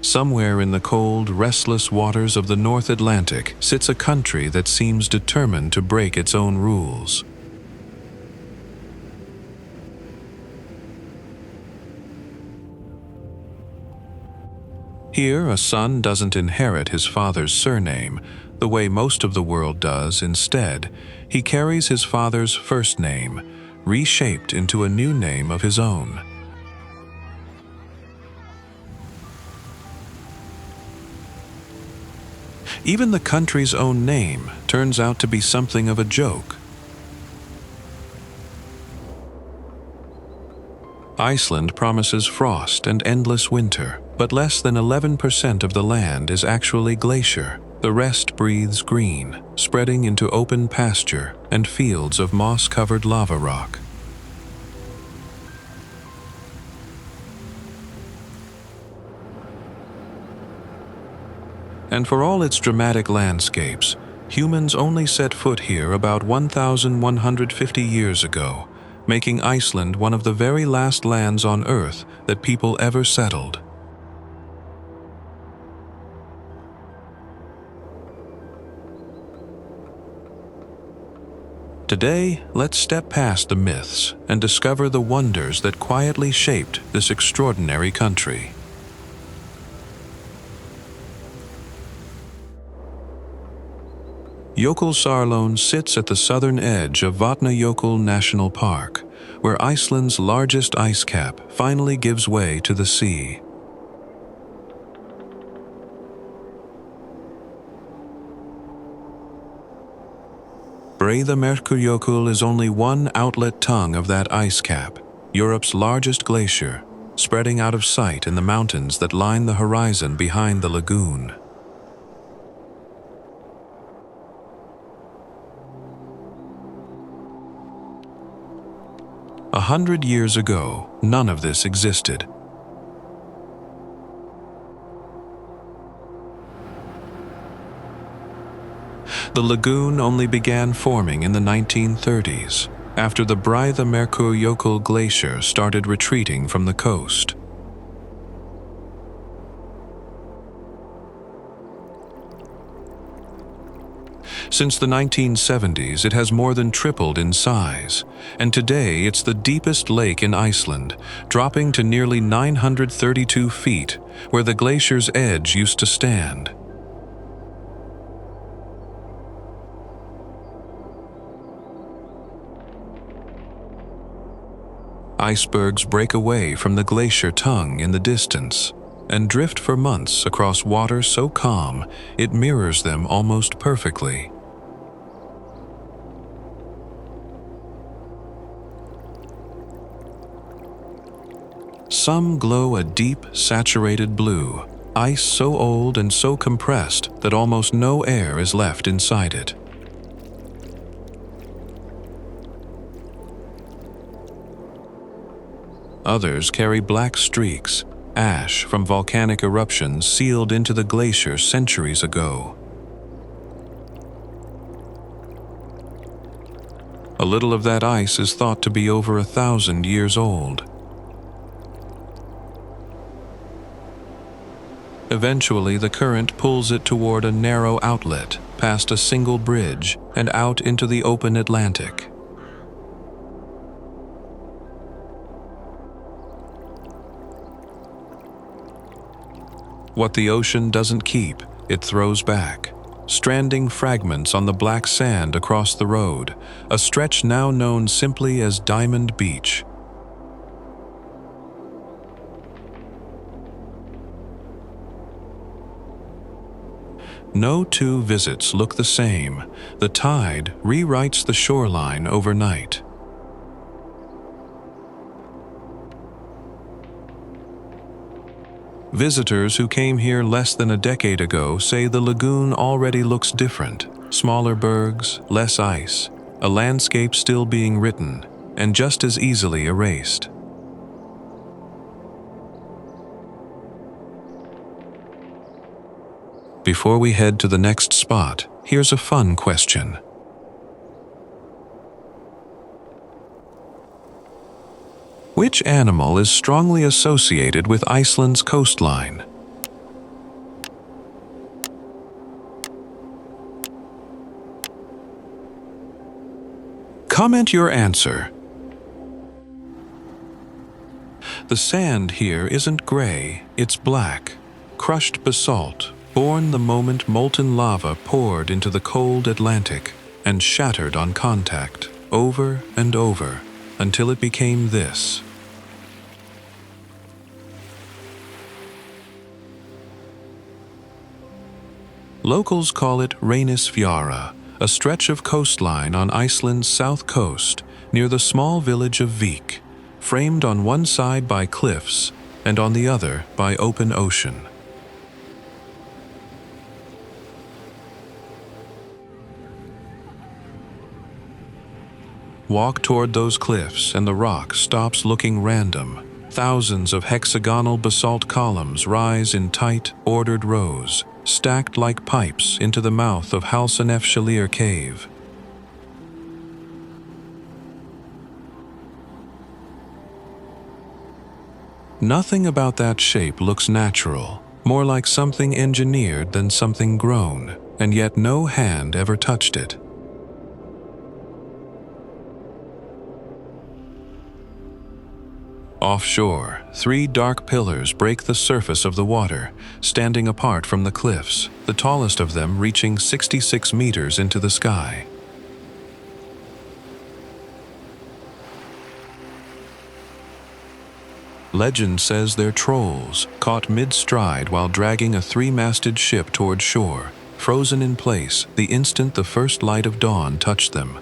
Somewhere in the cold, restless waters of the North Atlantic sits a country that seems determined to break its own rules. Here, a son doesn't inherit his father's surname, the way most of the world does. Instead, he carries his father's first name, reshaped into a new name of his own. Even the country's own name turns out to be something of a joke. Iceland promises frost and endless winter, but less than 11% of the land is actually glacier. The rest breathes green, spreading into open pasture and fields of moss-covered lava rock. And for all its dramatic landscapes, humans only set foot here about 1,150 years ago, making Iceland one of the very last lands on Earth that people ever settled. Today, let's step past the myths and discover the wonders that quietly shaped this extraordinary country. Jökulsárlón sits at the southern edge of Vatnajökull National Park, where Iceland's largest ice cap finally gives way to the sea. Jökull is only one outlet tongue of that ice cap, Europe's largest glacier, spreading out of sight in the mountains that line the horizon behind the lagoon. 100 years ago, none of this existed. The lagoon only began forming in the 1930s, after the Jökull Glacier started retreating from the coast. Since the 1970s, it has more than tripled in size, and today it's the deepest lake in Iceland, dropping to nearly 932 feet, where the glacier's edge used to stand. Icebergs break away from the glacier tongue in the distance and drift for months across water so calm it mirrors them almost perfectly. Some glow a deep, saturated blue, ice so old and so compressed that almost no air is left inside it. Others carry black streaks, ash from volcanic eruptions sealed into the glacier centuries ago. A little of that ice is thought to be over 1,000 years old. Eventually, the current pulls it toward a narrow outlet, past a single bridge, and out into the open Atlantic. What the ocean doesn't keep, it throws back, stranding fragments on the black sand across the road, a stretch now known simply as Diamond Beach. No two visits look the same. The tide rewrites the shoreline overnight. Visitors who came here less than a decade ago say the lagoon already looks different. Smaller bergs, less ice, a landscape still being written, and just as easily erased. Before we head to the next spot, here's a fun question. Which animal is strongly associated with Iceland's coastline? Comment your answer. The sand here isn't gray, it's black. Crushed basalt, born the moment molten lava poured into the cold Atlantic and shattered on contact, over and over, until it became this. Locals call it Reynisfjara, a stretch of coastline on Iceland's south coast, near the small village of Vík, framed on one side by cliffs and on the other by open ocean. Walk toward those cliffs and the rock stops looking random. Thousands of hexagonal basalt columns rise in tight, ordered rows, stacked like pipes into the mouth of Hálsanefshellir Cave. Nothing about that shape looks natural, more like something engineered than something grown, and yet no hand ever touched it. Offshore, 3 dark pillars break the surface of the water, standing apart from the cliffs, the tallest of them reaching 66 meters into the sky. Legend says they're trolls, caught mid-stride while dragging a 3-masted ship toward shore, frozen in place the instant the first light of dawn touched them.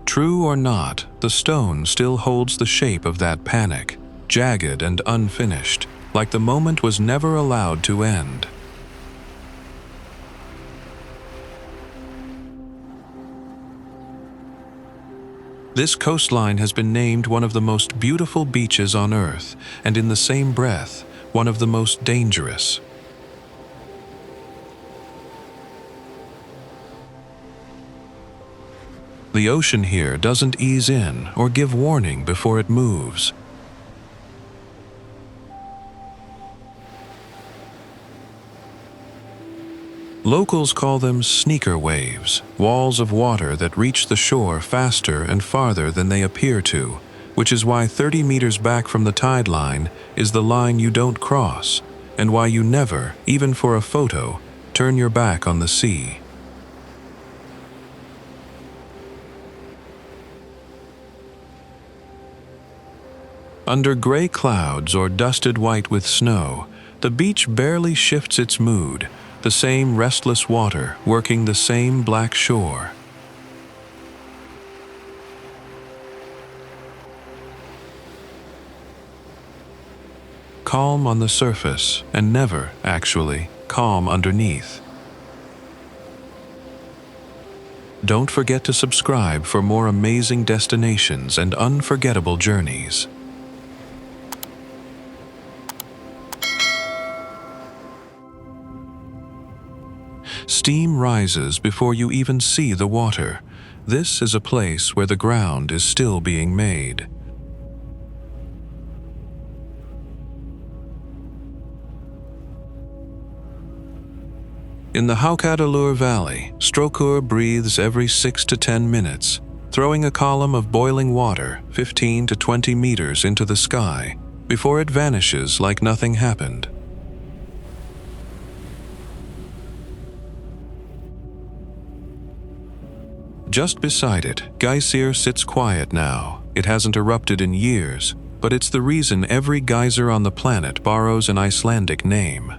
True or not, the stone still holds the shape of that panic, jagged and unfinished, like the moment was never allowed to end. This coastline has been named one of the most beautiful beaches on Earth, and in the same breath, one of the most dangerous. The ocean here doesn't ease in or give warning before it moves. Locals call them sneaker waves, walls of water that reach the shore faster and farther than they appear to, which is why 30 meters back from the tide line is the line you don't cross, and why you never, even for a photo, turn your back on the sea. Under gray clouds or dusted white with snow, the beach barely shifts its mood, the same restless water working the same black shore. Calm on the surface, and never, actually, calm underneath. Don't forget to subscribe for more amazing destinations and unforgettable journeys. Steam rises before you even see the water. This is a place where the ground is still being made. In the Hákarlur Valley, Strókur breathes every 6 to 10 minutes, throwing a column of boiling water 15 to 20 meters into the sky before it vanishes like nothing happened. Just beside it, Glacier sits quiet now. It hasn't erupted in years, but it's the reason every geyser on the planet borrows an Icelandic name.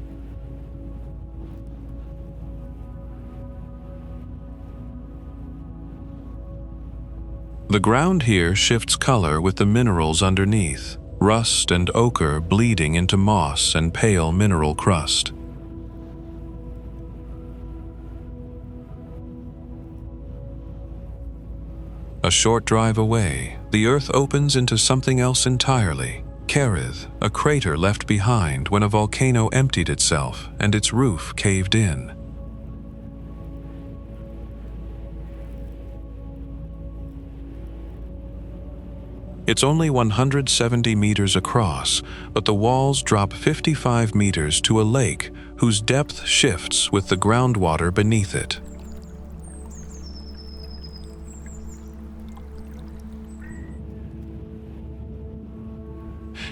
The ground here shifts color with the minerals underneath, rust and ochre bleeding into moss and pale mineral crust. A short drive away, the earth opens into something else entirely. Kerið, a crater left behind when a volcano emptied itself and its roof caved in. It's only 170 meters across, but the walls drop 55 meters to a lake whose depth shifts with the groundwater beneath it.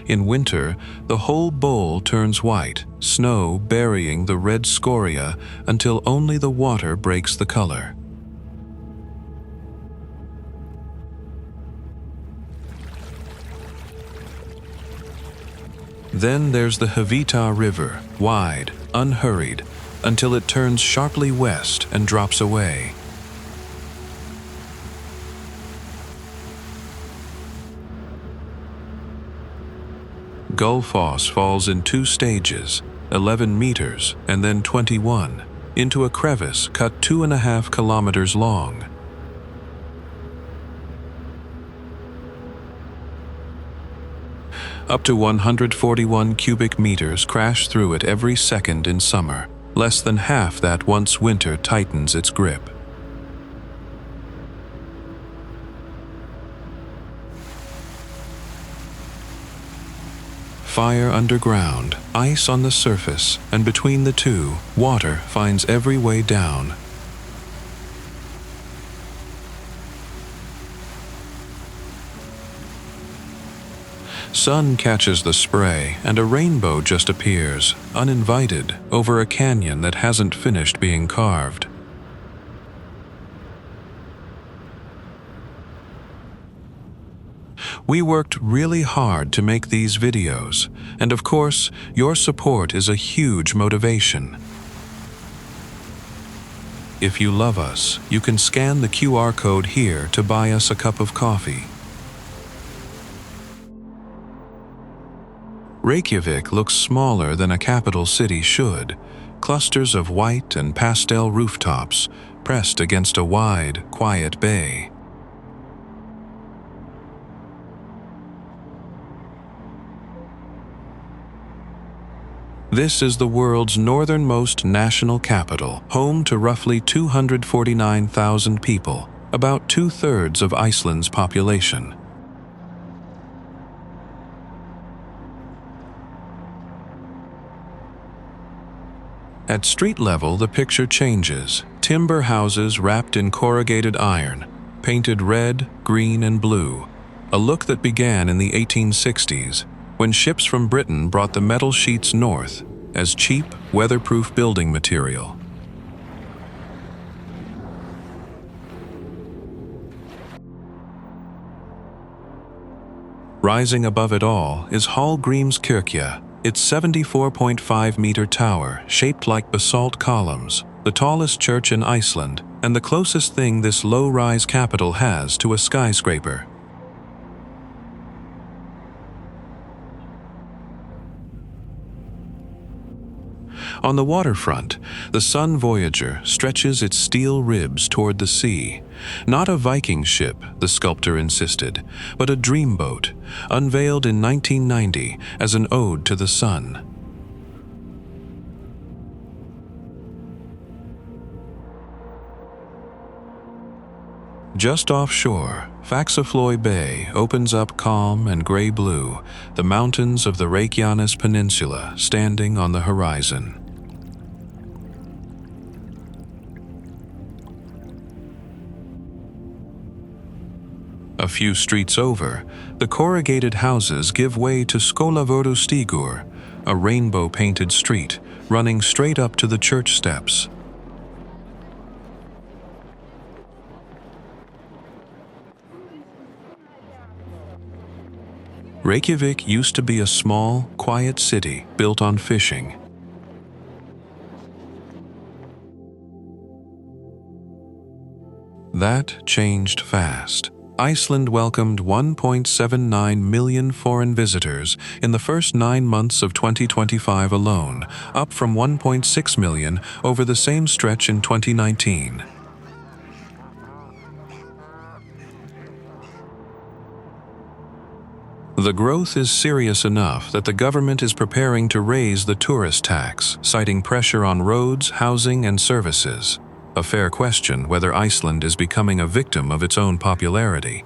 In winter, the whole bowl turns white, snow burying the red scoria until only the water breaks the color. Then there's the Hvita River, wide, unhurried, until it turns sharply west and drops away. Gullfoss falls in 2 stages, 11 meters and then 21, into a crevice cut 2.5 kilometers long. Up to 141 cubic meters crash through it every second in summer. Less than half that once winter tightens its grip. Fire underground, ice on the surface, and between the two, water finds every way down. Sun catches the spray, and a rainbow just appears, uninvited, over a canyon that hasn't finished being carved. We worked really hard to make these videos, and of course, your support is a huge motivation. If you love us, you can scan the QR code here to buy us a cup of coffee. Reykjavík looks smaller than a capital city should, clusters of white and pastel rooftops pressed against a wide, quiet bay. This is the world's northernmost national capital, home to roughly 249,000 people, about 2/3 of Iceland's population. At street level, the picture changes. Timber houses wrapped in corrugated iron, painted red, green, and blue, a look that began in the 1860s, when ships from Britain brought the metal sheets north as cheap, weatherproof building material. Rising above it all is Hallgrímskirkja, its 74.5-meter tower shaped like basalt columns, the tallest church in Iceland and the closest thing this low-rise capital has to a skyscraper. On the waterfront, the Sun Voyager stretches its steel ribs toward the sea. Not a Viking ship, the sculptor insisted, but a dreamboat, unveiled in 1990 as an ode to the sun. Just offshore, Faxaflói Bay opens up calm and gray blue, the mountains of the Reykjanes Peninsula standing on the horizon. A few streets over, the corrugated houses give way to Skólavörðustígur, a rainbow-painted street running straight up to the church steps. Reykjavík used to be a small, quiet city built on fishing. That changed fast. Iceland welcomed 1.79 million foreign visitors in the first 9 months of 2025 alone, up from 1.6 million over the same stretch in 2019. The growth is serious enough that the government is preparing to raise the tourist tax, citing pressure on roads, housing, and services. A fair question whether Iceland is becoming a victim of its own popularity.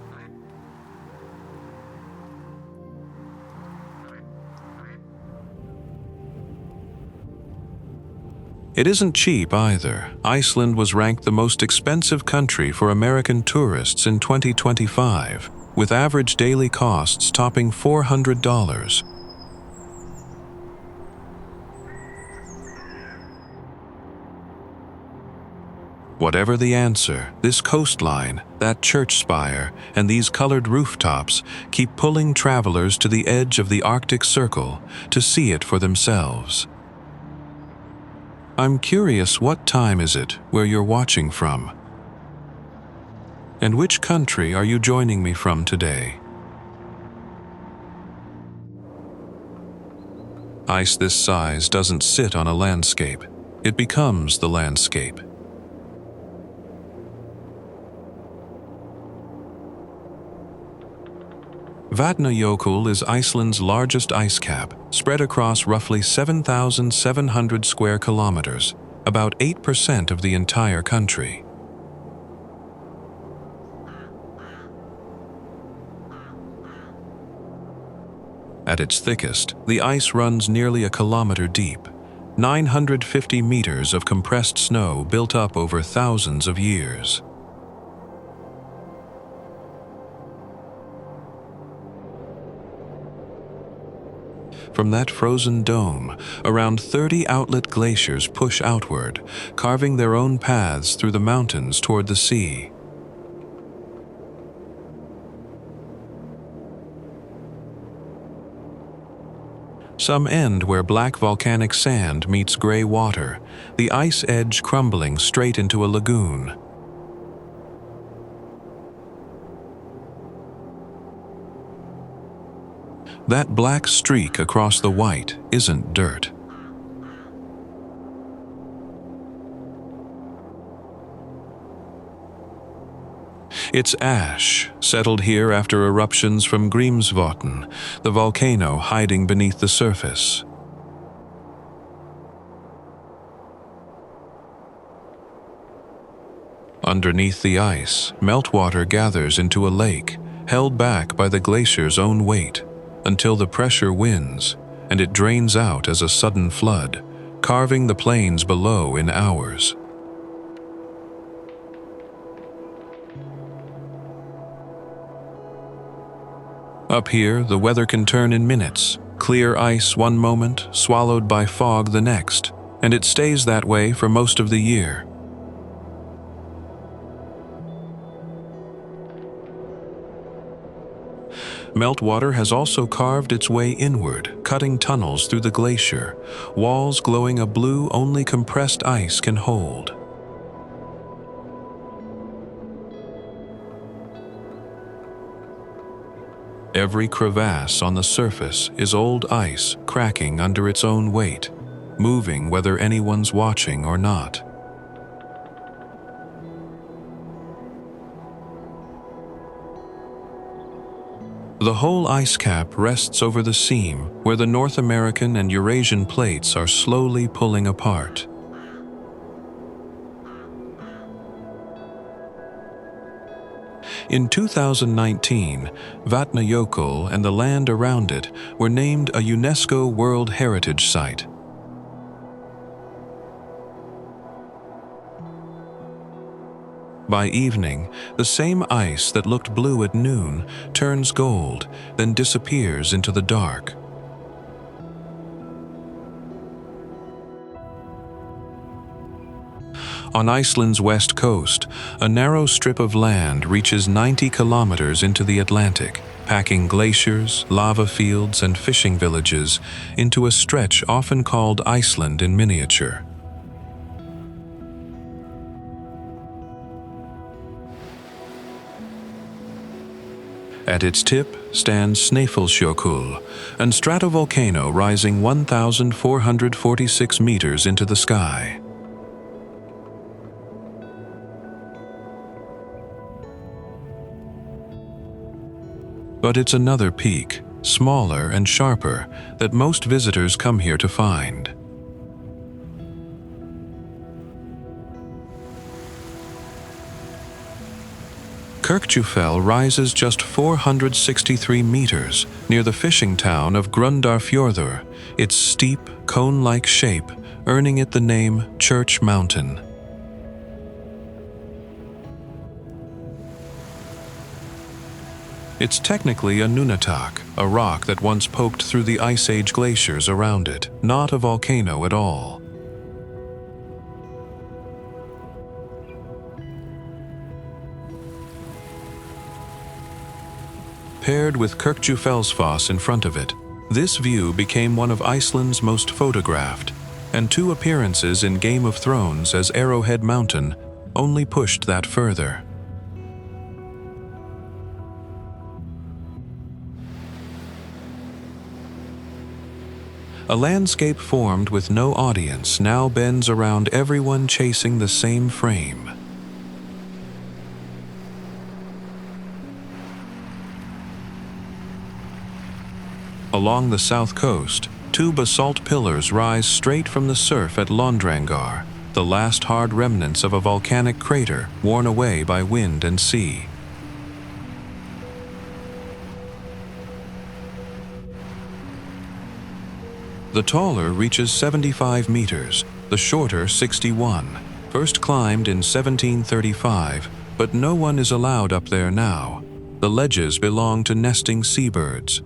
It isn't cheap either. Iceland was ranked the most expensive country for American tourists in 2025, with average daily costs topping $400. Whatever the answer, this coastline, that church spire, and these colored rooftops keep pulling travelers to the edge of the Arctic Circle to see it for themselves. I'm curious, what time is it where you're watching from? And which country are you joining me from today? Ice this size doesn't sit on a landscape. It becomes the landscape. Vatnajökull is Iceland's largest ice cap, spread across roughly 7,700 square kilometers, about 8% of the entire country. At its thickest, the ice runs nearly a kilometer deep, 950 meters of compressed snow built up over thousands of years. From that frozen dome, around 30 outlet glaciers push outward, carving their own paths through the mountains toward the sea. Some end where black volcanic sand meets gray water, the ice edge crumbling straight into a lagoon. That black streak across the white isn't dirt. It's ash, settled here after eruptions from Grímsvötn, the volcano hiding beneath the surface. Underneath the ice, meltwater gathers into a lake, held back by the glacier's own weight, until the pressure wins, and it drains out as a sudden flood, carving the plains below in hours. Up here, the weather can turn in minutes. Clear ice one moment, swallowed by fog the next, and it stays that way for most of the year. Meltwater has also carved its way inward, cutting tunnels through the glacier, walls glowing a blue only compressed ice can hold. Every crevasse on the surface is old ice cracking under its own weight, moving whether anyone's watching or not. The whole ice cap rests over the seam where the North American and Eurasian plates are slowly pulling apart. In 2019, Vatnajökull and the land around it were named a UNESCO World Heritage Site. By evening, the same ice that looked blue at noon turns gold, then disappears into the dark. On Iceland's west coast, a narrow strip of land reaches 90 kilometers into the Atlantic, packing glaciers, lava fields, and fishing villages into a stretch often called Iceland in miniature. At its tip stands Snæfellsjökull, a stratovolcano rising 1,446 meters into the sky. But it's another peak, smaller and sharper, that most visitors come here to find. Kirkjufell rises just 463 meters near the fishing town of Grundarfjörður, its steep, cone-like shape earning it the name Church Mountain. It's technically a nunatak, a rock that once poked through the Ice Age glaciers around it, not a volcano at all. Paired with Jökulsárlón in front of it, this view became one of Iceland's most photographed, and 2 appearances in Game of Thrones as Arrowhead Mountain only pushed that further. A landscape formed with no audience now bends around everyone chasing the same frame. Along the south coast, 2 basalt pillars rise straight from the surf at Landrangar, the last hard remnants of a volcanic crater worn away by wind and sea. The taller reaches 75 meters, the shorter 61, first climbed in 1735, but no one is allowed up there now. The ledges belong to nesting seabirds.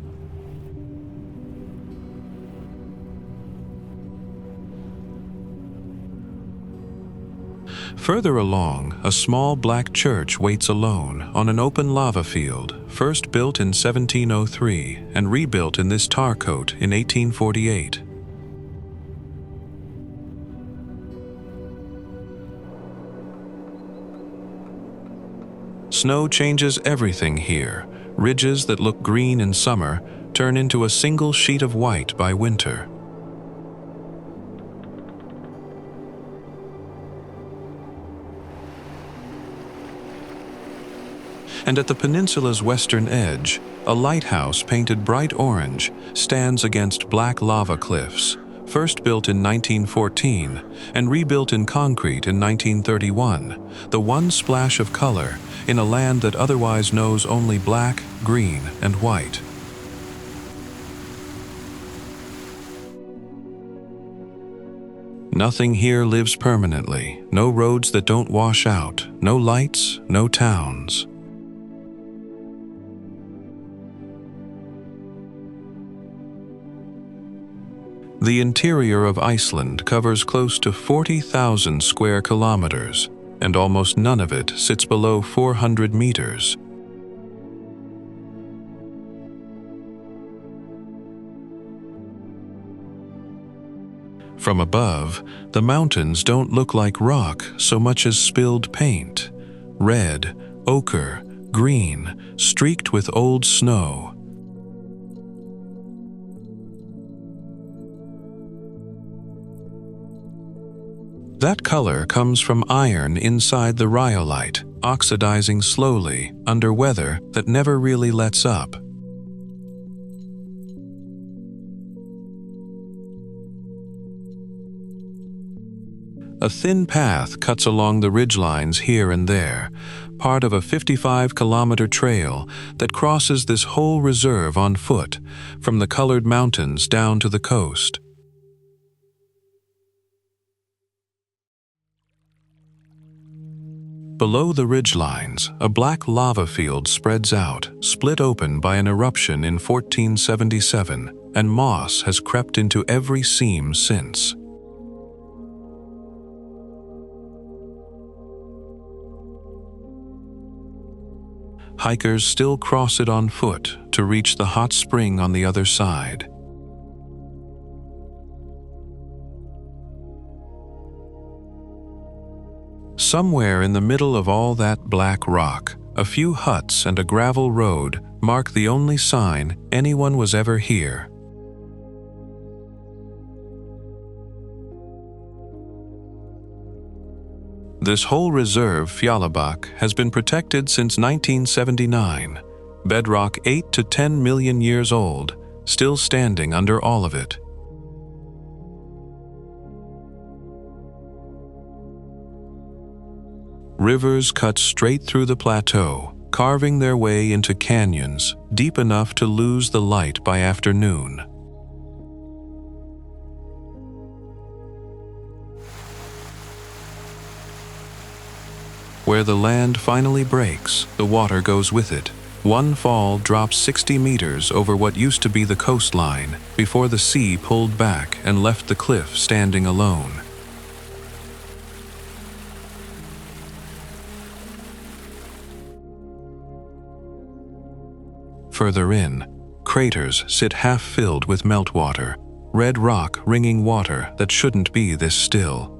Further along, a small black church waits alone on an open lava field, first built in 1703 and rebuilt in this tar coat in 1848. Snow changes everything here. Ridges that look green in summer turn into a single sheet of white by winter. And at the peninsula's western edge, a lighthouse painted bright orange stands against black lava cliffs, first built in 1914 and rebuilt in concrete in 1931, the one splash of color in a land that otherwise knows only black, green, and white. Nothing here lives permanently, no roads that don't wash out, no lights, no towns. The interior of Iceland covers close to 40,000 square kilometers, and almost none of it sits below 400 meters. From above, the mountains don't look like rock so much as spilled paint, red, ochre, green, streaked with old snow. That color comes from iron inside the rhyolite, oxidizing slowly under weather that never really lets up. A thin path cuts along the ridgelines here and there, part of a 55-kilometer trail that crosses this whole reserve on foot, from the colored mountains down to the coast. Below the ridgelines, a black lava field spreads out, split open by an eruption in 1477, and moss has crept into every seam since. Hikers still cross it on foot to reach the hot spring on the other side. Somewhere in the middle of all that black rock, a few huts and a gravel road mark the only sign anyone was ever here. This whole reserve, Fjaðrárgljúfur, has been protected since 1979. Bedrock 8 to 10 million years old, still standing under all of it. Rivers cut straight through the plateau, carving their way into canyons deep enough to lose the light by afternoon. Where the land finally breaks, the water goes with it. One fall drops 60 meters over what used to be the coastline before the sea pulled back and left the cliff standing alone. Further in, craters sit half-filled with meltwater, red rock wringing water that shouldn't be this still.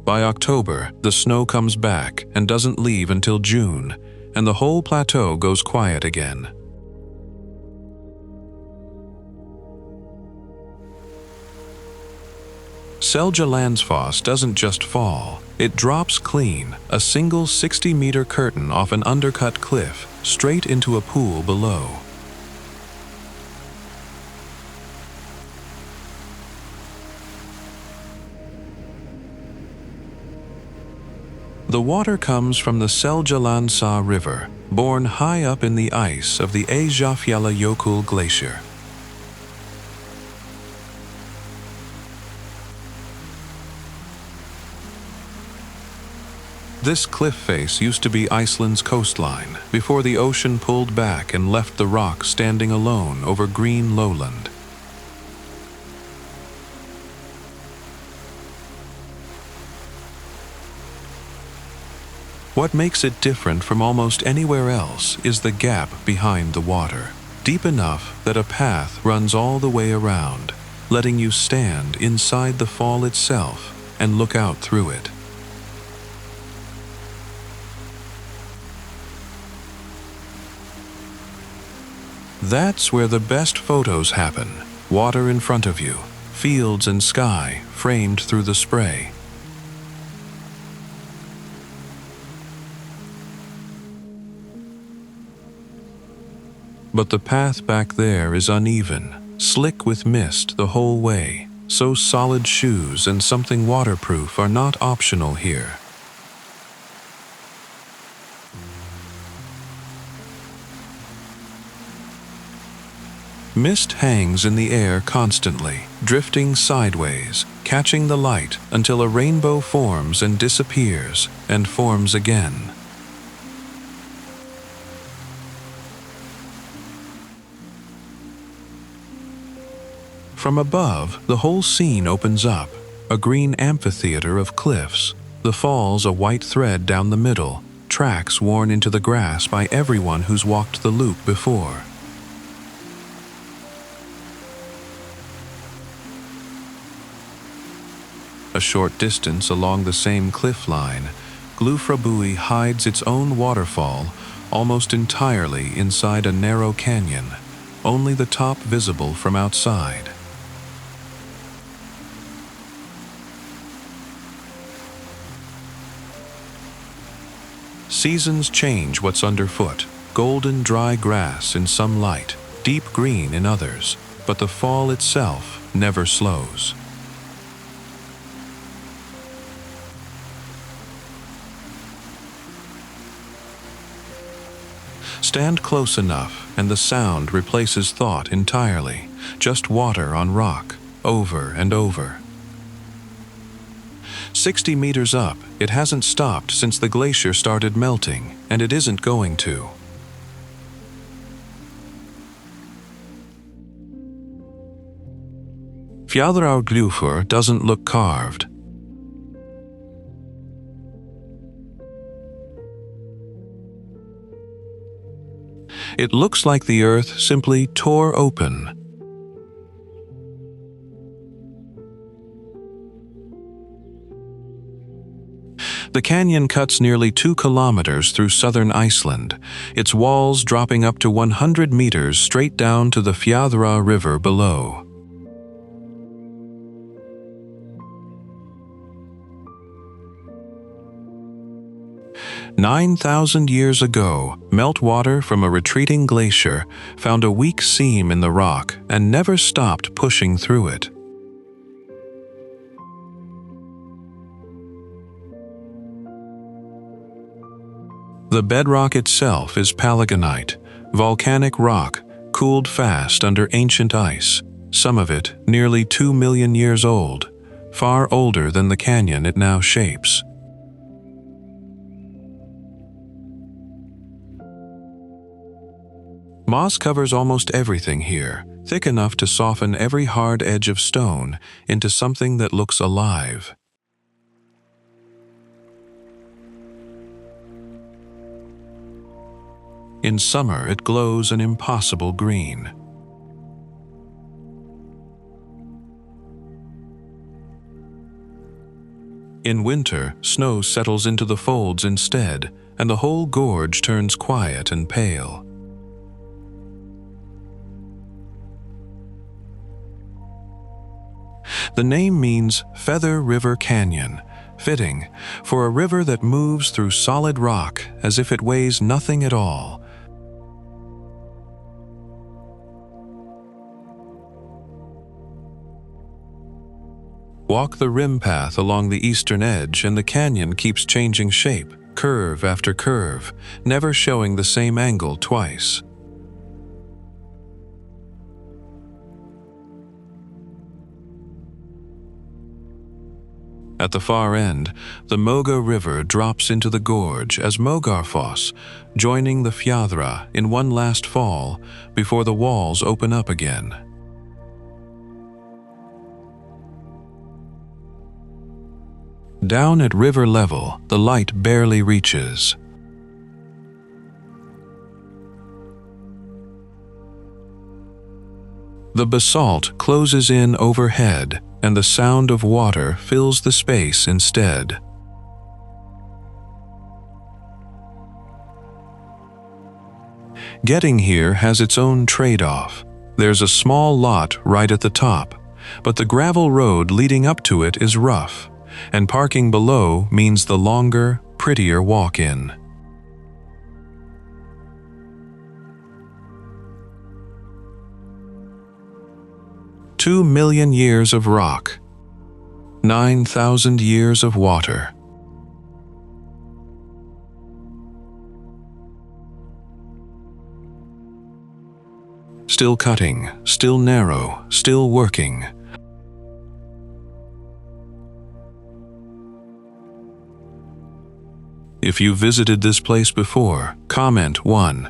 By October, the snow comes back and doesn't leave until June, and the whole plateau goes quiet again. Seljalandsfoss doesn't just fall, it drops clean, a single 60-meter curtain off an undercut cliff, straight into a pool below. The water comes from the Seljalandsá River, born high up in the ice of the Jökulsárlón Glacier. This cliff face used to be Iceland's coastline before the ocean pulled back and left the rock standing alone over green lowland. What makes it different from almost anywhere else is the gap behind the water, deep enough that a path runs all the way around, letting you stand inside the fall itself and look out through it. That's where the best photos happen. Water in front of you, fields and sky framed through the spray. But the path back there is uneven, slick with mist the whole way, so solid shoes and something waterproof are not optional here. Mist hangs in the air constantly, drifting sideways, catching the light until a rainbow forms and disappears, and forms again. From above, the whole scene opens up, a green amphitheater of cliffs, the falls a white thread down the middle, tracks worn into the grass by everyone who's walked the loop before. A short distance along the same cliff line, Glufrabúi hides its own waterfall almost entirely inside a narrow canyon, only the top visible from outside. Seasons change what's underfoot, golden dry grass in some light, deep green in others, but the fall itself never slows. Stand close enough and the sound replaces thought entirely, just water on rock, over and over. 60 meters up, it hasn't stopped since the glacier started melting, and it isn't going to. Fjaðrárgljúfur doesn't look carved. It looks like the earth simply tore open. The canyon cuts nearly 2 kilometers through southern Iceland, its walls dropping up to 100 meters straight down to the Fjaðrá River below. "9,000 years ago, meltwater from a retreating glacier found a weak seam in the rock and never stopped pushing through it. The bedrock itself is palagonite, volcanic rock cooled fast under ancient ice. some of it nearly 2 million years old, far older than the canyon it now shapes. Moss covers almost everything here, thick enough to soften every hard edge of stone into something that looks alive. In summer, it glows an impossible green. In winter, snow settles into the folds instead, and the whole gorge turns quiet and pale. The name means Feather River Canyon, fitting for a river that moves through solid rock as if it weighs nothing at all. Walk the rim path along the eastern edge and the canyon keeps changing shape, curve after curve, never showing the same angle twice. At the far end, the Moga River drops into the gorge as Skógafoss, joining the Fjaðra in one last fall before the walls open up again. Down at river level, the light barely reaches. The basalt closes in overhead, and the sound of water fills the space instead. Getting here has its own trade-off. There's a small lot right at the top, but the gravel road leading up to it is rough, and parking below means the longer, prettier walk-in. "2 million years of rock, 9,000 years of water." Still cutting, still narrow, still working. If you visited this place before, comment 1.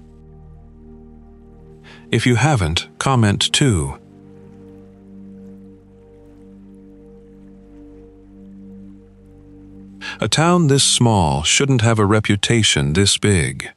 If you haven't, comment 2. A town this small shouldn't have a reputation this big.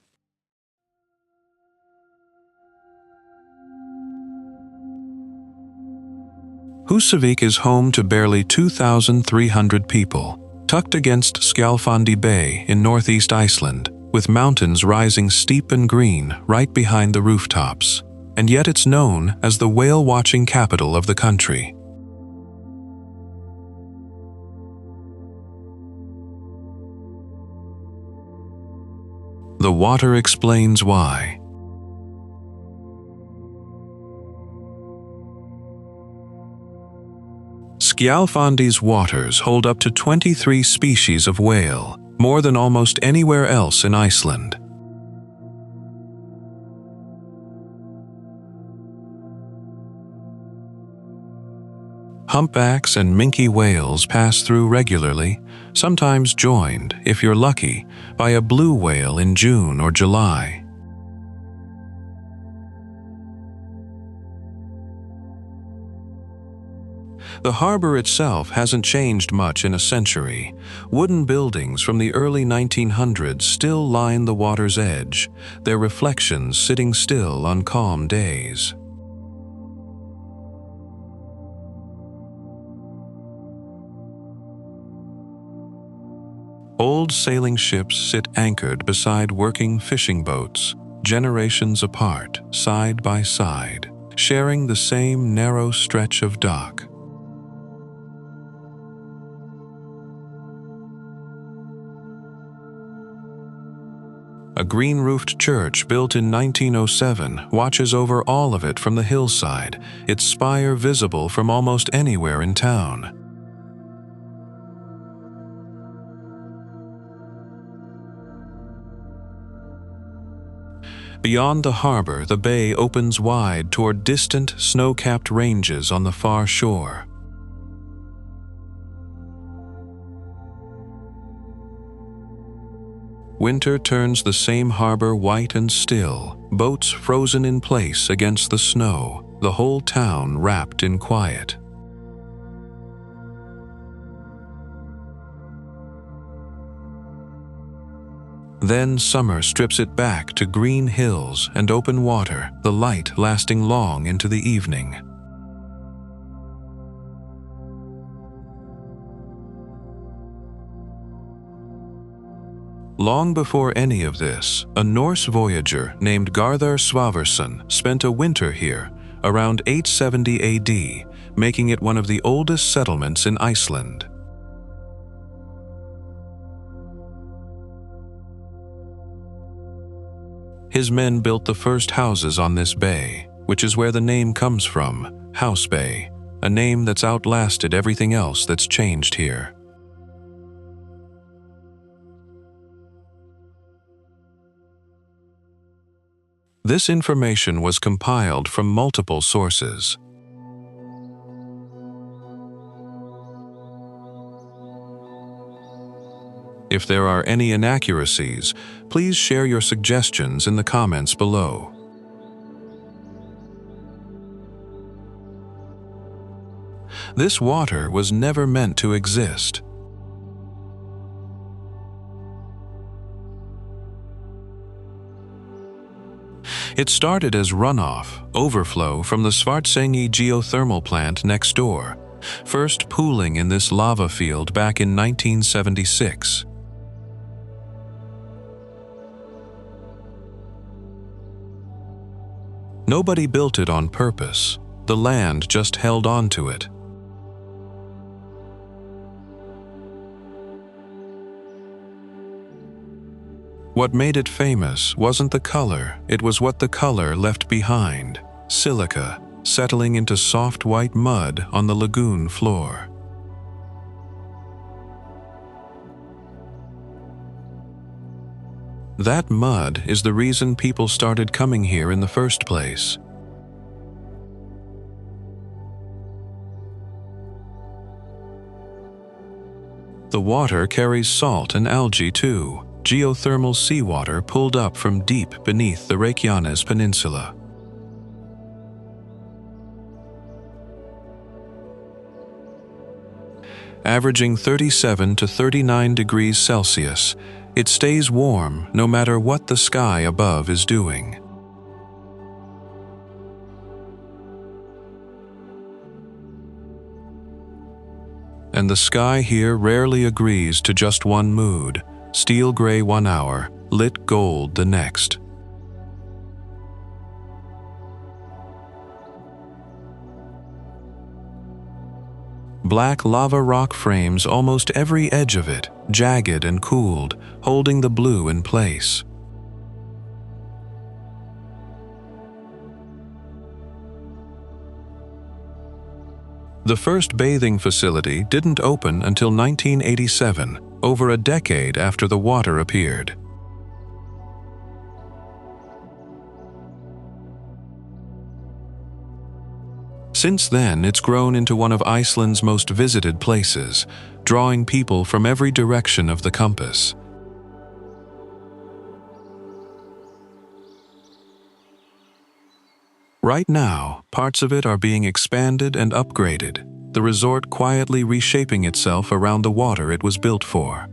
Húsavík is home to barely 2,300 people, tucked against Skjálfandi Bay in northeast Iceland, with mountains rising steep and green right behind the rooftops. And yet it's known as the whale-watching capital of the country. The water explains why. Skjálfandi's waters hold up to 23 species of whale, more than almost anywhere else in Iceland. Humpbacks and minke whales pass through regularly, sometimes joined, if you're lucky, by a blue whale in June or July. The harbor itself hasn't changed much in a century. Wooden buildings from the early 1900s still line the water's edge, their reflections sitting still on calm days. Old sailing ships sit anchored beside working fishing boats, generations apart, side by side, sharing the same narrow stretch of dock. A green-roofed church built in 1907 watches over all of it from the hillside, its spire visible from almost anywhere in town. Beyond the harbor, the bay opens wide toward distant, snow-capped ranges on the far shore. Winter turns the same harbor white and still, boats frozen in place against the snow, the whole town wrapped in quiet. Then summer strips it back to green hills and open water, the light lasting long into the evening. Long before any of this, a Norse voyager named Garðar Svavarsson spent a winter here around 870 AD, making it one of the oldest settlements in Iceland. His men built the first houses on this bay, which is where the name comes from, House Bay, a name that's outlasted everything else that's changed here. This information was compiled from multiple sources. If there are any inaccuracies, please share your suggestions in the comments below. This water was never meant to exist. It started as runoff, overflow from the Svartsengi geothermal plant next door, first pooling in this lava field back in 1976. Nobody built it on purpose. The land just held on to it. What made it famous wasn't the color, it was what the color left behind: silica, settling into soft white mud on the lagoon floor. That mud is the reason people started coming here in the first place. The water carries salt and algae too, geothermal seawater pulled up from deep beneath the Reykjanes Peninsula. Averaging 37 to 39 degrees Celsius, it stays warm no matter what the sky above is doing. And the sky here rarely agrees to just one mood: steel gray 1 hour, lit gold the next. Black lava rock frames almost every edge of it, jagged and cooled, holding the blue in place. The first bathing facility didn't open until 1987, over a decade after the water appeared. Since then, it's grown into one of Iceland's most visited places, drawing people from every direction of the compass. Right now, parts of it are being expanded and upgraded, the resort quietly reshaping itself around the water it was built for.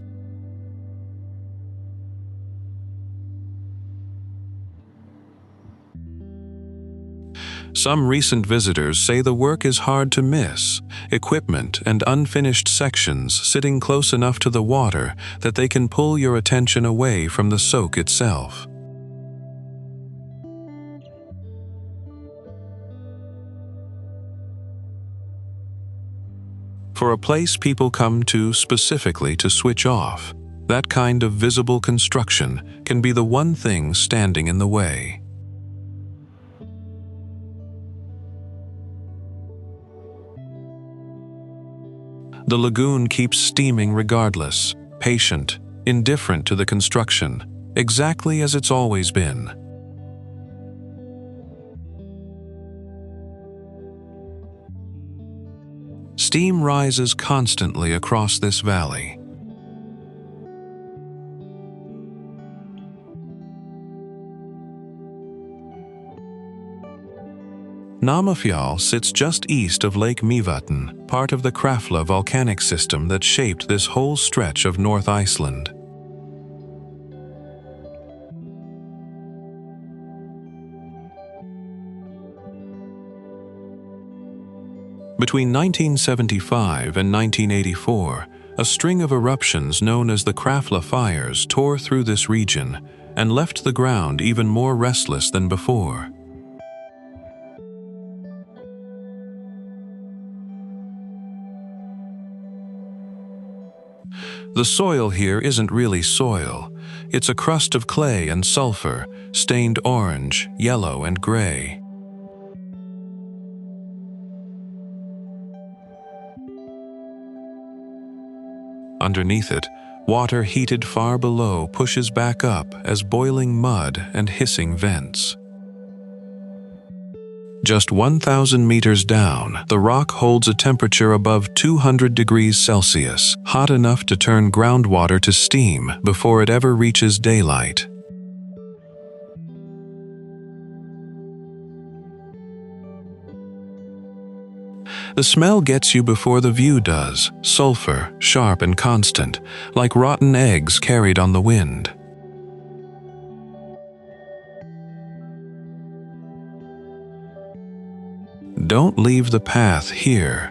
Some recent visitors say the work is hard to miss, equipment and unfinished sections sitting close enough to the water that they can pull your attention away from the soak itself. For a place people come to specifically to switch off, that kind of visible construction can be the one thing standing in the way. The lagoon keeps steaming regardless, patient, indifferent to the construction, exactly as it's always been. Steam rises constantly across this valley. Namafjall sits just east of Lake Mývatn, part of the Krafla volcanic system that shaped this whole stretch of North Iceland. Between 1975 and 1984, a string of eruptions known as the Krafla fires tore through this region and left the ground even more restless than before. The soil here isn't really soil. It's a crust of clay and sulfur, stained orange, yellow, and gray. Underneath it, water heated far below pushes back up as boiling mud and hissing vents. Just 1,000 meters down, the rock holds a temperature above 200 degrees Celsius, hot enough to turn groundwater to steam before it ever reaches daylight. The smell gets you before the view does, sulfur, sharp and constant, like rotten eggs carried on the wind. Don't leave the path here.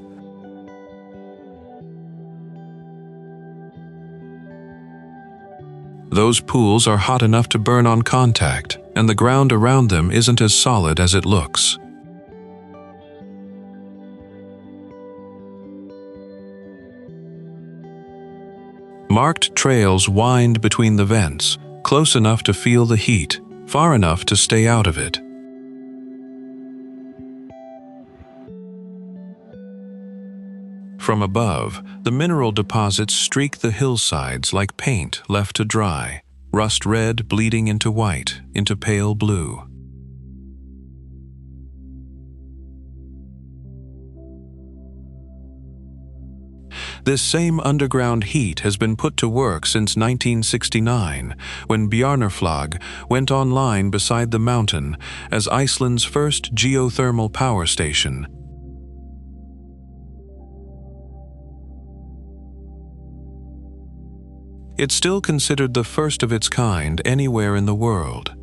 Those pools are hot enough to burn on contact, and the ground around them isn't as solid as it looks. Marked trails wind between the vents, close enough to feel the heat, far enough to stay out of it. From above, the mineral deposits streak the hillsides like paint left to dry, rust red bleeding into white, into pale blue. This same underground heat has been put to work since 1969, when Bjarnarflag went online beside the mountain as Iceland's first geothermal power station. It's still considered the first of its kind anywhere in the world.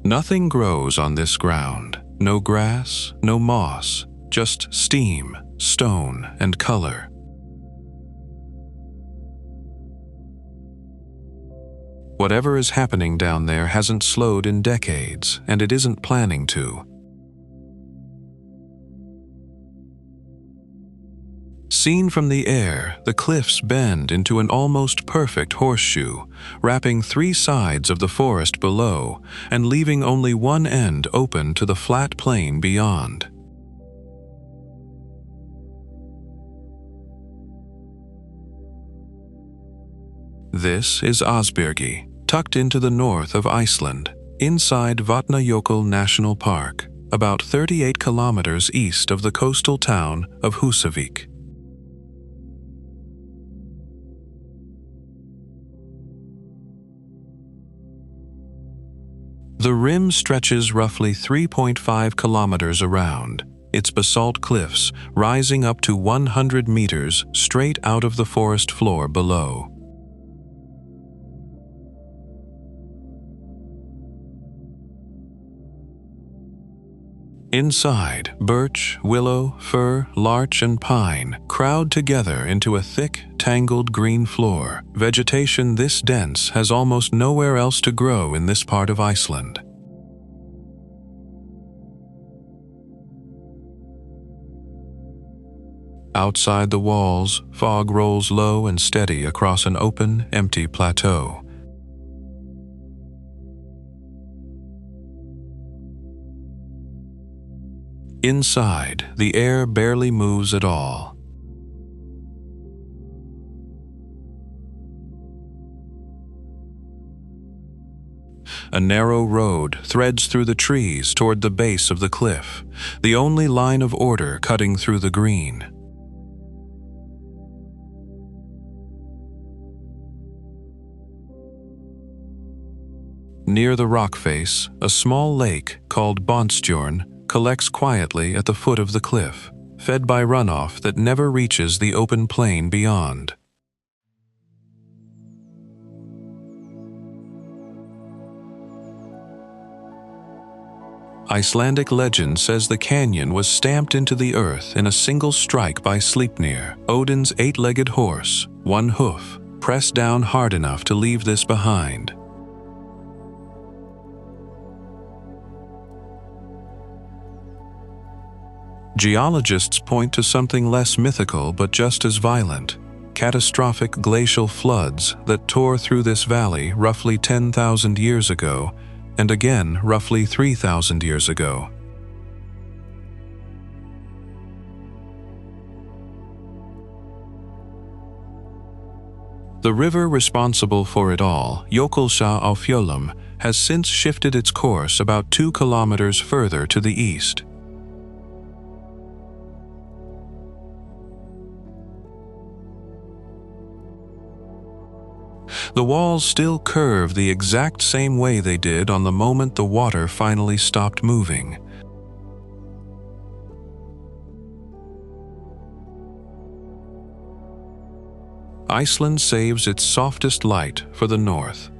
Nothing grows on this ground. No grass, no moss, just steam, stone, and color. Whatever is happening down there hasn't slowed in decades, and it isn't planning to. Seen from the air, the cliffs bend into an almost perfect horseshoe, wrapping three sides of the forest below and leaving only one end open to the flat plain beyond. This is Asbyrgi, tucked into the north of Iceland, inside Vatnajökull National Park, about 38 kilometers east of the coastal town of Húsavík. The rim stretches roughly 3.5 kilometers around, its basalt cliffs rising up to 100 meters straight out of the forest floor below. Inside, birch, willow, fir, larch, and pine crowd together into a thick, tangled green floor. Vegetation this dense has almost nowhere else to grow in this part of Iceland. Outside the walls, fog rolls low and steady across an open, empty plateau. Inside, the air barely moves at all. A narrow road threads through the trees toward the base of the cliff, the only line of order cutting through the green. Near the rock face, a small lake called Bontstjorn collects quietly at the foot of the cliff, fed by runoff that never reaches the open plain beyond. Icelandic legend says the canyon was stamped into the earth in a single strike by Sleipnir, Odin's eight-legged horse, one hoof, pressed down hard enough to leave this behind. Geologists point to something less mythical but just as violent: catastrophic glacial floods that tore through this valley roughly 10,000 years ago, and again roughly 3,000 years ago. The river responsible for it all, Jökulsárlón, has since shifted its course about 2 kilometers further to the east. The walls still curve the exact same way they did on the moment the water finally stopped moving. Iceland saves its softest light for the north.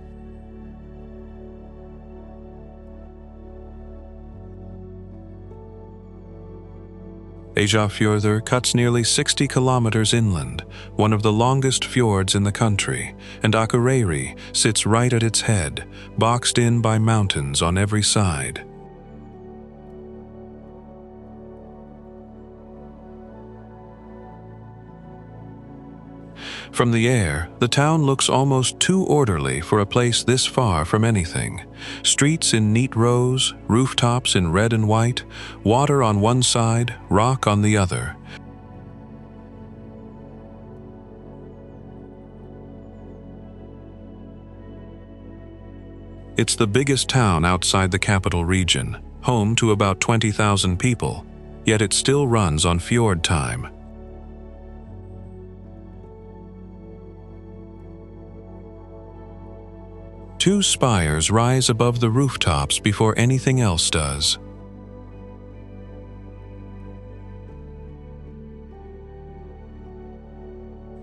Eyjafjörður cuts nearly 60 kilometers inland, one of the longest fjords in the country, and Akureyri sits right at its head, boxed in by mountains on every side. From the air, the town looks almost too orderly for a place this far from anything. Streets in neat rows, rooftops in red and white, water on one side, rock on the other. It's the biggest town outside the capital region, home to about 20,000 people, yet it still runs on fjord time. Two spires rise above the rooftops before anything else does.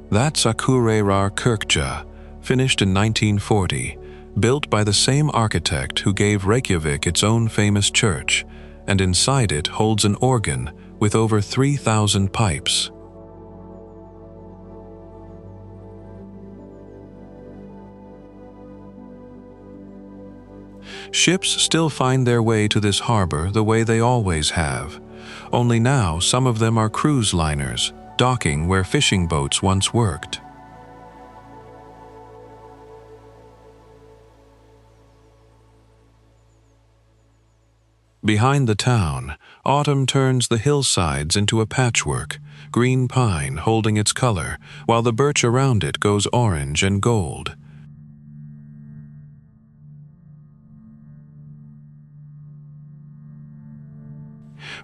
That's Akureyrar Kirkja, finished in 1940, built by the same architect who gave Reykjavík its own famous church, and inside it holds an organ with over 3,000 pipes. Ships still find their way to this harbor the way they always have, only now some of them are cruise liners, docking where fishing boats once worked. Behind the town, autumn turns the hillsides into a patchwork, green pine holding its color, while the birch around it goes orange and gold.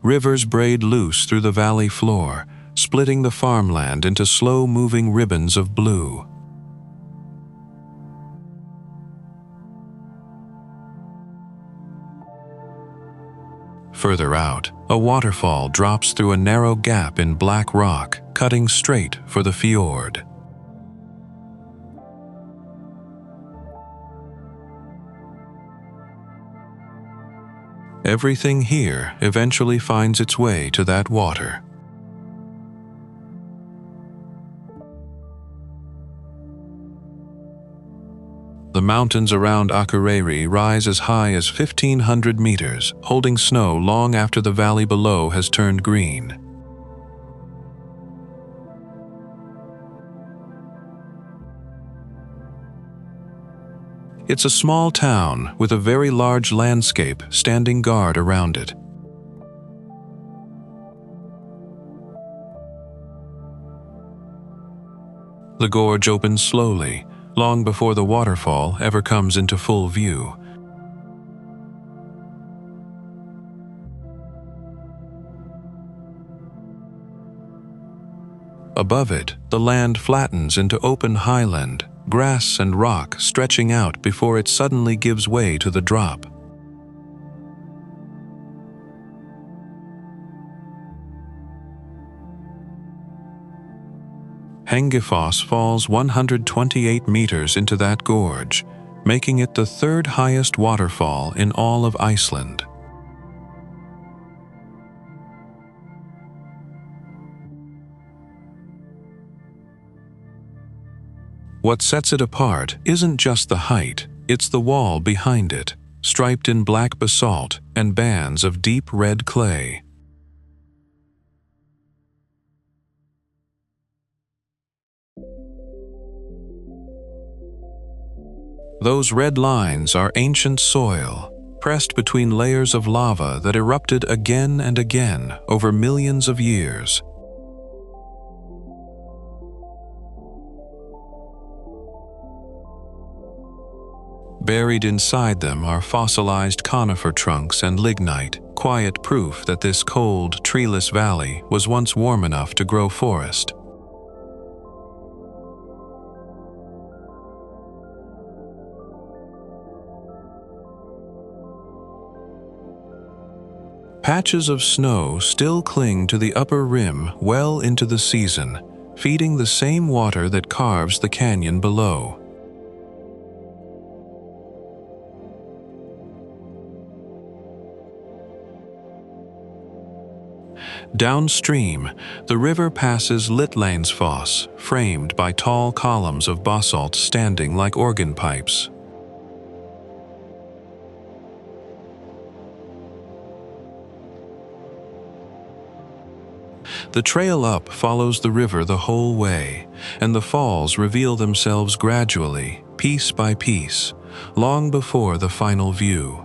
Rivers braid loose through the valley floor, splitting the farmland into slow-moving ribbons of blue. Further out, a waterfall drops through a narrow gap in black rock, cutting straight for the fjord. Everything here eventually finds its way to that water. The mountains around Akureyri rise as high as 1,500 meters, holding snow long after the valley below has turned green. It's a small town with a very large landscape standing guard around it. The gorge opens slowly, long before the waterfall ever comes into full view. Above it, the land flattens into open highland, grass and rock stretching out before it suddenly gives way to the drop. Hengifoss falls 128 meters into that gorge, making it the third highest waterfall in all of Iceland. What sets it apart isn't just the height, it's the wall behind it, striped in black basalt and bands of deep red clay. Those red lines are ancient soil, pressed between layers of lava that erupted again and again over millions of years. Buried inside them are fossilized conifer trunks and lignite, quiet proof that this cold, treeless valley was once warm enough to grow forest. Patches of snow still cling to the upper rim well into the season, feeding the same water that carves the canyon below. Downstream, the river passes Langsfoss, framed by tall columns of basalt standing like organ pipes. The trail up follows the river the whole way, and the falls reveal themselves gradually, piece by piece, long before the final view.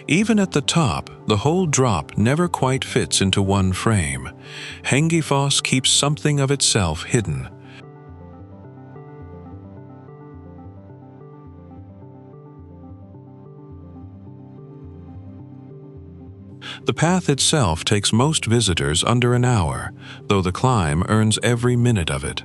Even at the top, the whole drop never quite fits into one frame. Hengifoss keeps something of itself hidden. The path itself takes most visitors under an hour, though the climb earns every minute of it.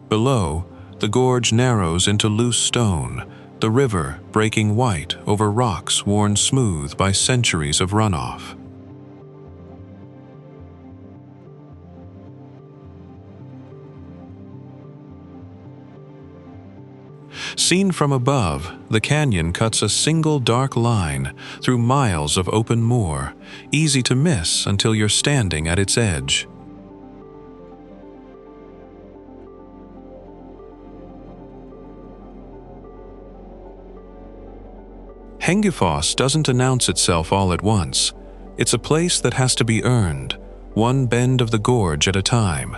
Below, the gorge narrows into loose stone, the river breaking white over rocks worn smooth by centuries of runoff. Seen from above, the canyon cuts a single dark line through miles of open moor, easy to miss until you're standing at its edge. Hengifoss doesn't announce itself all at once. It's a place that has to be earned, one bend of the gorge at a time.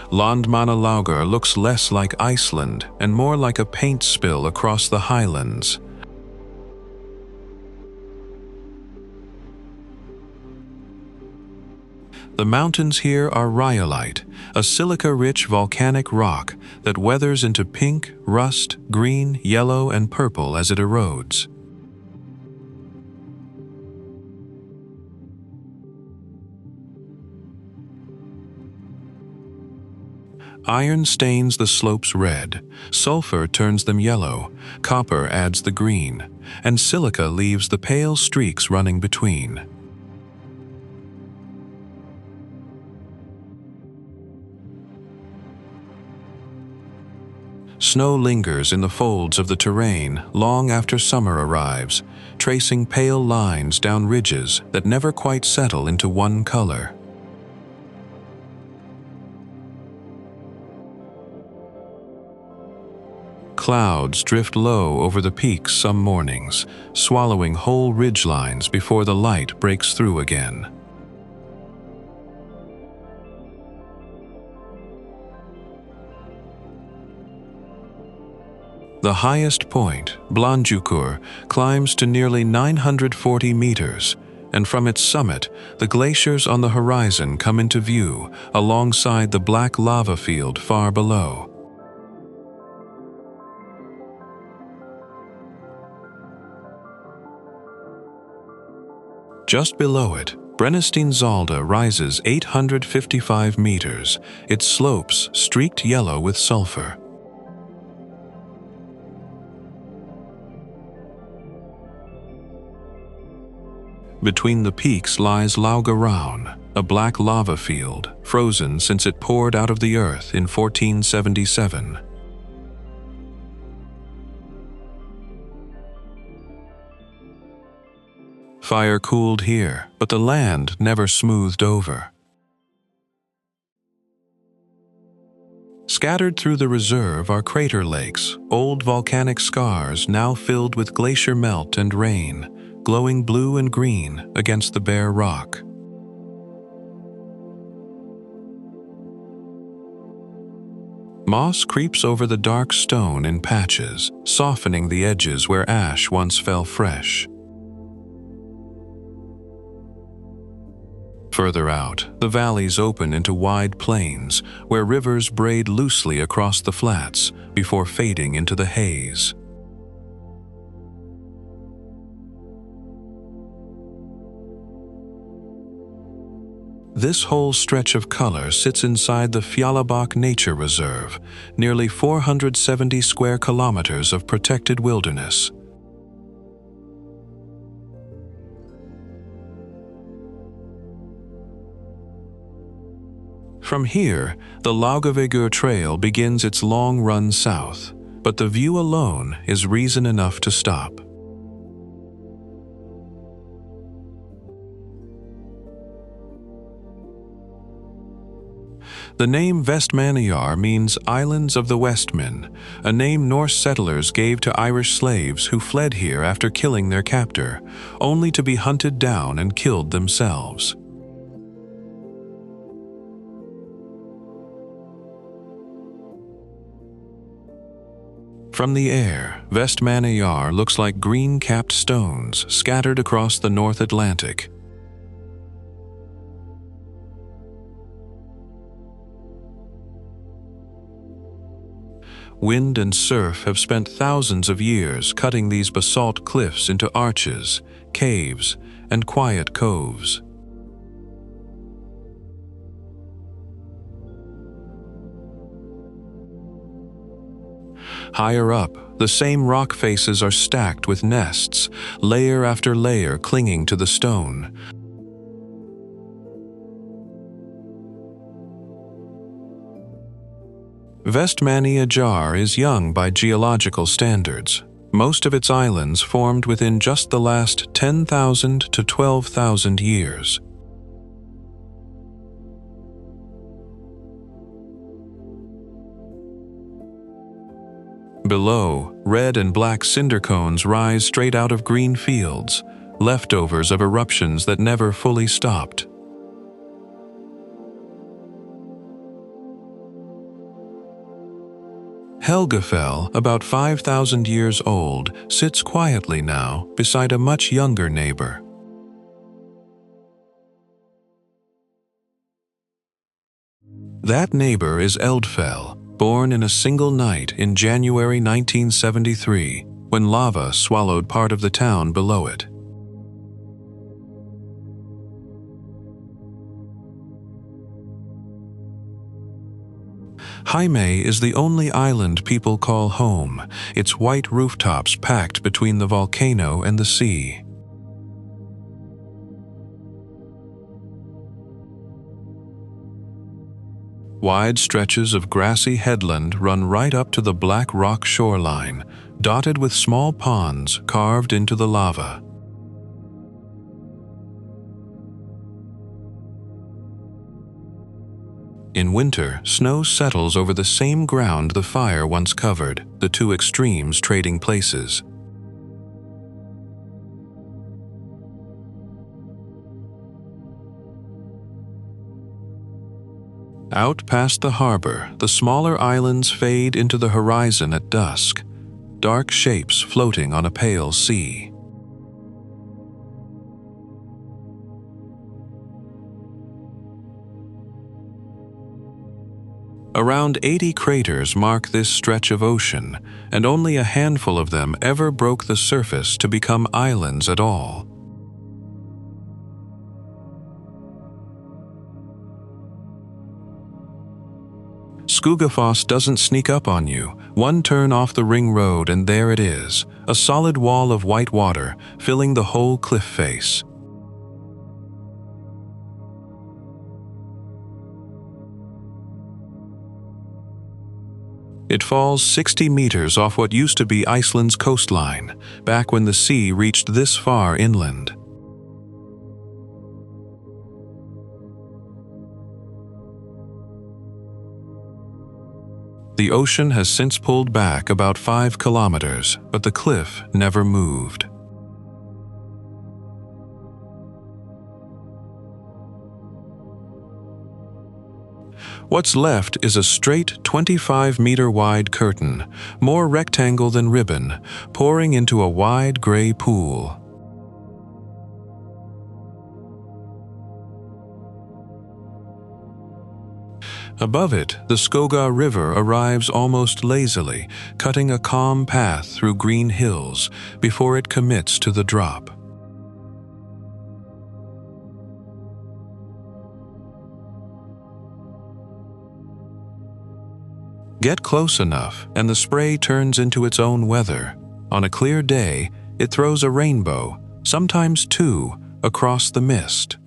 Landmannalaugar looks less like Iceland and more like a paint spill across the highlands. The mountains here are rhyolite, a silica-rich volcanic rock that weathers into pink, rust, green, yellow, and purple as it erodes. Iron stains the slopes red, sulfur turns them yellow, copper adds the green, and silica leaves the pale streaks running between. Snow lingers in the folds of the terrain long after summer arrives, tracing pale lines down ridges that never quite settle into one color. Clouds drift low over the peaks some mornings, swallowing whole ridgelines before the light breaks through again. The highest point, Blanjukur, climbs to nearly 940 meters, and from its summit, the glaciers on the horizon come into view alongside the black lava field far below. Just below it, Brennisteinsalda rises 855 meters, its slopes streaked yellow with sulfur. Between the peaks lies Laugarán, a black lava field, frozen since it poured out of the earth in 1477. Fire cooled here, but the land never smoothed over. Scattered through the reserve are crater lakes, old volcanic scars now filled with glacier melt and rain, glowing blue and green against the bare rock. Moss creeps over the dark stone in patches, softening the edges where ash once fell fresh. Further out, the valleys open into wide plains, where rivers braid loosely across the flats before fading into the haze. This whole stretch of color sits inside the Fjallabak Nature Reserve, nearly 470 square kilometers of protected wilderness. From here, the Laugavegur Trail begins its long run south, but the view alone is reason enough to stop. The name Vestmannaeyjar means Islands of the Westmen, a name Norse settlers gave to Irish slaves who fled here after killing their captor, only to be hunted down and killed themselves. From the air, Vestmannaeyjar looks like green-capped stones scattered across the North Atlantic. Wind and surf have spent thousands of years cutting these basalt cliffs into arches, caves, and quiet coves. Higher up, the same rock faces are stacked with nests, layer after layer clinging to the stone. Vestmannaeyjar is young by geological standards. Most of its islands formed within just the last 10,000 to 12,000 years. Below, red and black cinder cones rise straight out of green fields, leftovers of eruptions that never fully stopped. Helgafell, about 5,000 years old, sits quietly now beside a much younger neighbor. That neighbor is Eldfell, born in a single night in January 1973, when lava swallowed part of the town below it. Jaime is the only island people call home, its white rooftops packed between the volcano and the sea. Wide stretches of grassy headland run right up to the black rock shoreline, dotted with small ponds carved into the lava. In winter, snow settles over the same ground the fire once covered, the two extremes trading places. Out past the harbor, the smaller islands fade into the horizon at dusk. dark shapes floating on a pale sea. Around 80 craters mark this stretch of ocean, and only a handful of them ever broke the surface to become islands at all. Skógafoss doesn't sneak up on you. One turn off the ring road and there it is, a solid wall of white water filling the whole cliff face. It falls 60 meters off what used to be Iceland's coastline, back when the sea reached this far inland. The ocean has since pulled back about 5 kilometers, but the cliff never moved. What's left is a straight 25-meter-wide curtain, more rectangle than ribbon, pouring into a wide gray pool. Above it, the Skóga River arrives almost lazily, cutting a calm path through green hills before it commits to the drop. Get close enough, and the spray turns into its own weather. On a clear day, it throws a rainbow, sometimes two, across the mist.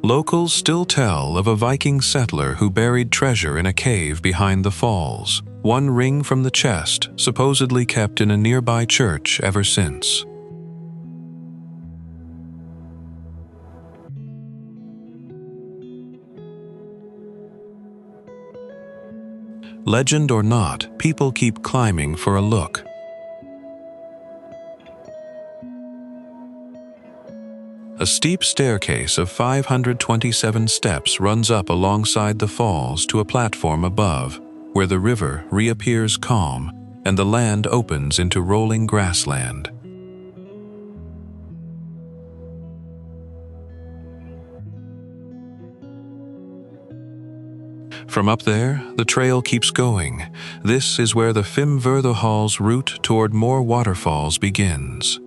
Locals still tell of a Viking settler who buried treasure in a cave behind the falls, one ring from the chest supposedly kept in a nearby church ever since. Legend or not, people keep climbing for a look. A steep staircase of 527 steps runs up alongside the falls to a platform above, where the river reappears calm and the land opens into rolling grassland. From up there, the trail keeps going. This is where the Fimmvörðuhál's route toward more waterfalls begins.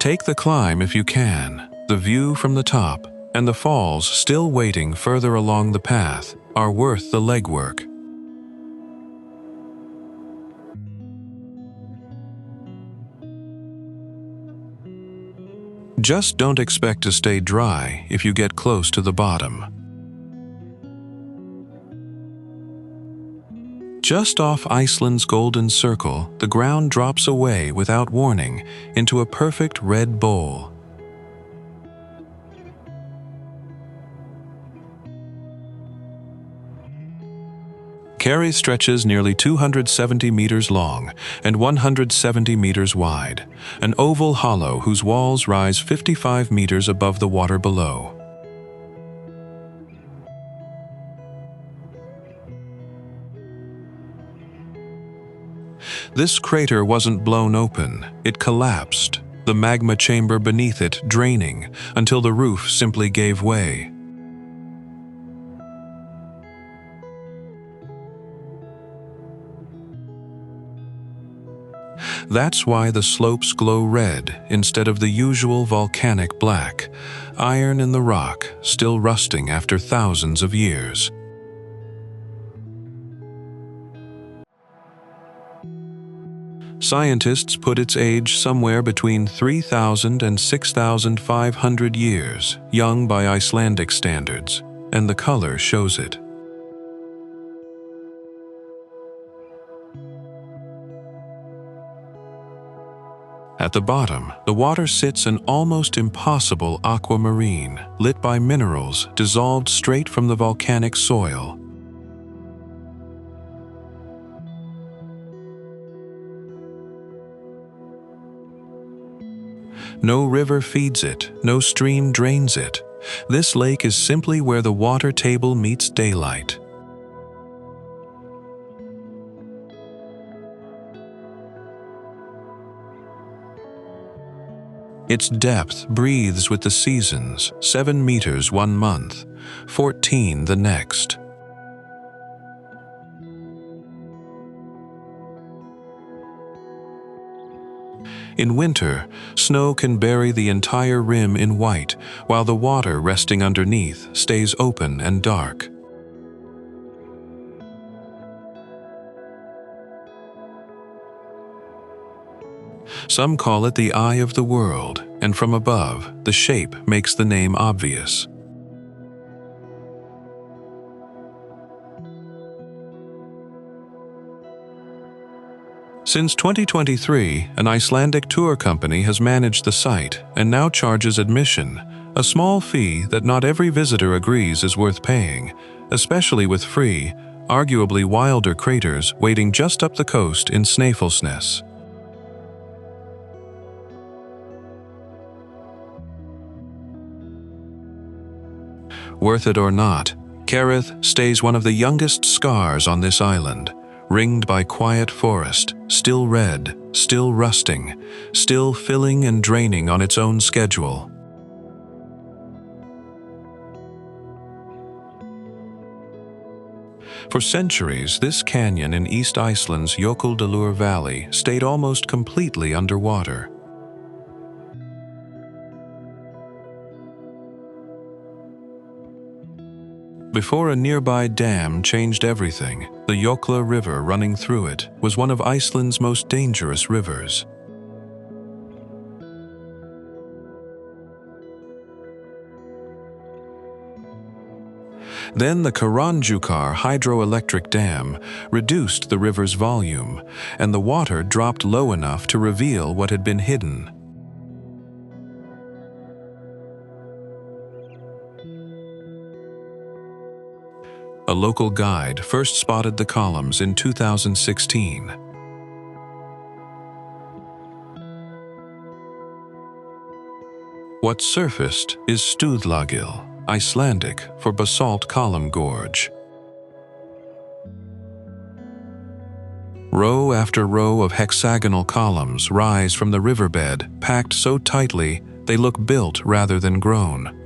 Take the climb if you can. The view from the top, and the falls still waiting further along the path, are worth the legwork. Just don't expect to stay dry if you get close to the bottom. Just off Iceland's Golden Circle, the ground drops away without warning into a perfect red bowl. Kerið stretches nearly 270 meters long and 170 meters wide, an oval hollow whose walls rise 55 meters above the water below. This crater wasn't blown open, it collapsed, the magma chamber beneath it draining until the roof simply gave way. That's why the slopes glow red instead of the usual volcanic black, iron in the rock still rusting after thousands of years. Scientists put its age somewhere between 3,000 and 6,500 years, young by Icelandic standards, and the color shows it. At the bottom, the water sits an almost impossible aquamarine, lit by minerals dissolved straight from the volcanic soil. No river feeds it, no stream drains it. This lake is simply where the water table meets daylight. Its depth breathes with the seasons, 7 meters 1 month, 14 the next. In winter, snow can bury the entire rim in white, while the water resting underneath stays open and dark. Some call it the eye of the world, and from above, the shape makes the name obvious. Since 2023, an Icelandic tour company has managed the site and now charges admission, a small fee that not every visitor agrees is worth paying, especially with free, arguably wilder craters waiting just up the coast in Snæfellsnes. Worth it or not, Kerið stays one of the youngest scars on this island, ringed by quiet forest, still red, still rusting, still filling and draining on its own schedule. For centuries, this canyon in East Iceland's Jökulsárlón Valley stayed almost completely underwater. Before a nearby dam changed everything, the Jökulsá River running through it was one of Iceland's most dangerous rivers. Then the Kerið hydroelectric dam reduced the river's volume, and the water dropped low enough to reveal what had been hidden. A local guide first spotted the columns in 2016. What surfaced is Stuðlagil, Icelandic for basalt column gorge. Row after row of hexagonal columns rise from the riverbed, packed so tightly they look built rather than grown.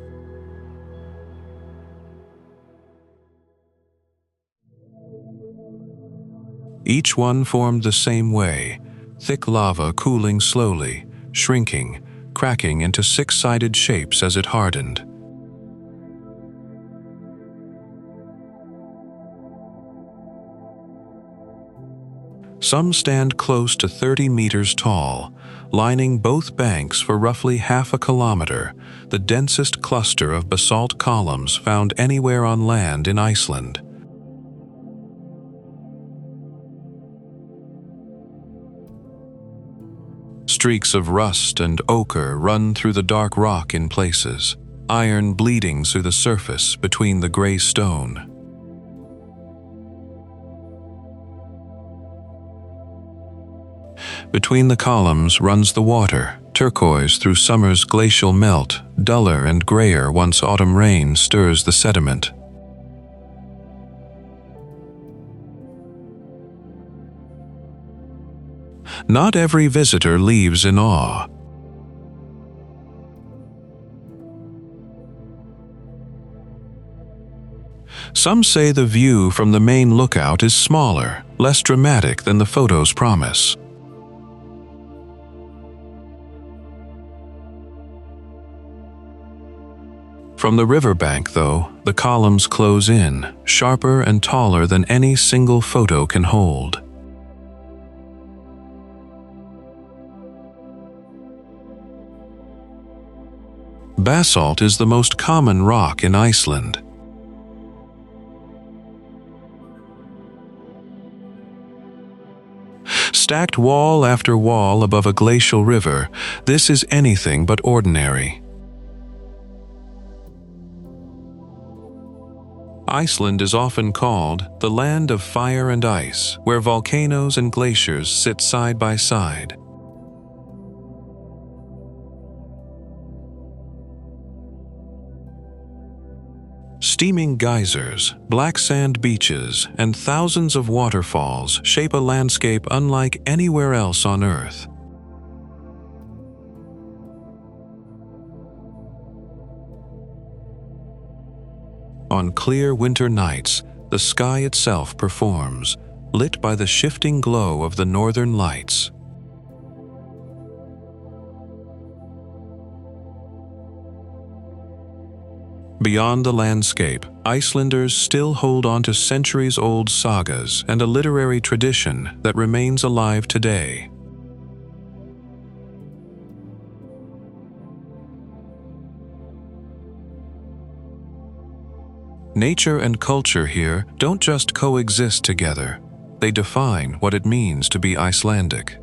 Each one formed the same way, thick lava cooling slowly, shrinking, cracking into six-sided shapes as it hardened. Some stand close to 30 meters tall, lining both banks for roughly half a kilometer, the densest cluster of basalt columns found anywhere on land in Iceland. Streaks of rust and ochre run through the dark rock in places, iron bleeding through the surface between the gray stone. Between the columns runs the water, turquoise through summer's glacial melt, duller and grayer once autumn rain stirs the sediment. Not every visitor leaves in awe. Some say the view from the main lookout is smaller, less dramatic than the photos promise. From the riverbank, though, the columns close in, sharper and taller than any single photo can hold. Basalt is the most common rock in Iceland. Stacked wall after wall above a glacial river, this is anything but ordinary. Iceland is often called the land of fire and ice, where volcanoes and glaciers sit side by side. Steaming geysers, black sand beaches, and thousands of waterfalls shape a landscape unlike anywhere else on Earth. On clear winter nights, the sky itself performs, lit by the shifting glow of the northern lights. Beyond the landscape, Icelanders still hold on to centuries-old sagas and a literary tradition that remains alive today. Nature and culture here don't just coexist together, they define what it means to be Icelandic.